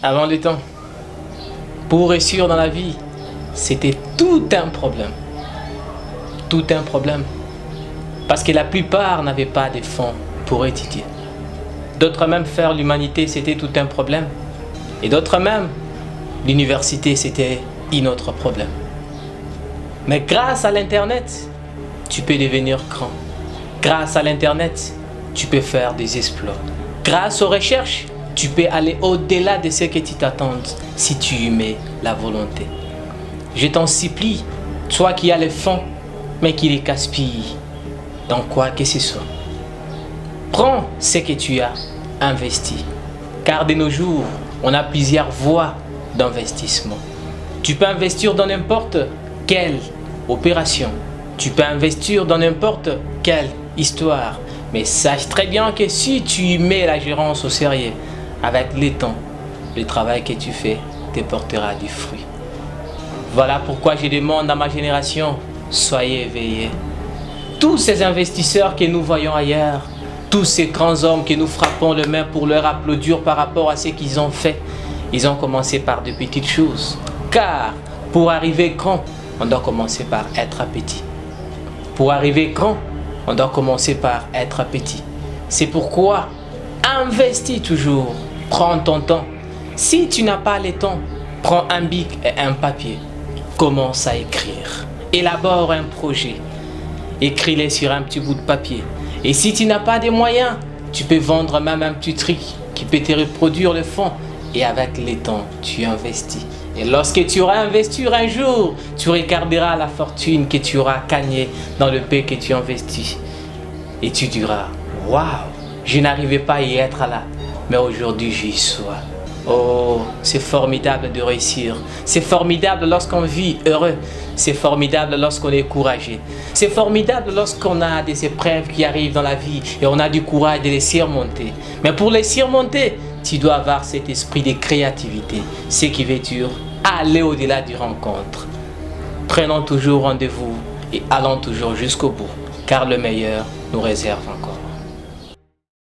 Avant le temps, pour réussir dans la vie, c'était tout un problème. Tout un problème. Parce que la plupart n'avaient pas de fonds pour étudier. D'autres même faire l'humanité, c'était tout un problème. Et d'autres même, l'université, c'était un autre problème. Mais grâce à l'Internet, tu peux devenir grand. Grâce à l'Internet, tu peux faire des exploits. Grâce aux recherches, tu peux aller au-delà de ce que tu t'attends si tu y mets la volonté. Je t'en supplie, toi qui as les fonds, mais qui les gaspilles dans quoi que ce soit. Prends ce que tu as investi. Car de nos jours, on a plusieurs voies d'investissement. Tu peux investir dans n'importe quelle opération. Tu peux investir dans n'importe quelle histoire. Mais sache très bien que si tu y mets la gérance au sérieux, avec le temps, le travail que tu fais te portera du fruit. Voilà pourquoi je demande à ma génération, soyez éveillés. Tous ces investisseurs que nous voyons ailleurs, tous ces grands hommes que nous frappons les mains pour leur applaudir par rapport à ce qu'ils ont fait, ils ont commencé par de petites choses. Car pour arriver grand, on doit commencer par être petit. Pour arriver grand, on doit commencer par être petit. C'est pourquoi investis toujours. Prends ton temps. Si tu n'as pas le temps, prends un bic et un papier. Commence à écrire. Élabore un projet. Écris-le sur un petit bout de papier. Et si tu n'as pas de moyens, tu peux vendre même un petit truc qui peut te reproduire le fonds. Et avec le temps, tu investis. Et lorsque tu auras investi un jour, tu regarderas la fortune que tu auras gagnée dans le peu que tu investis. Et tu diras, waouh, je n'arrivais pas à y être là, mais aujourd'hui j'y suis. Oh, c'est formidable de réussir. C'est formidable lorsqu'on vit heureux. C'est formidable lorsqu'on est courageux. C'est formidable lorsqu'on a des épreuves qui arrivent dans la vie et on a du courage de les surmonter. Mais pour les surmonter, tu dois avoir cet esprit de créativité, ce qui veut dire aller au-delà du rencontre. Prenons toujours rendez-vous et allons toujours jusqu'au bout, car le meilleur nous réserve encore.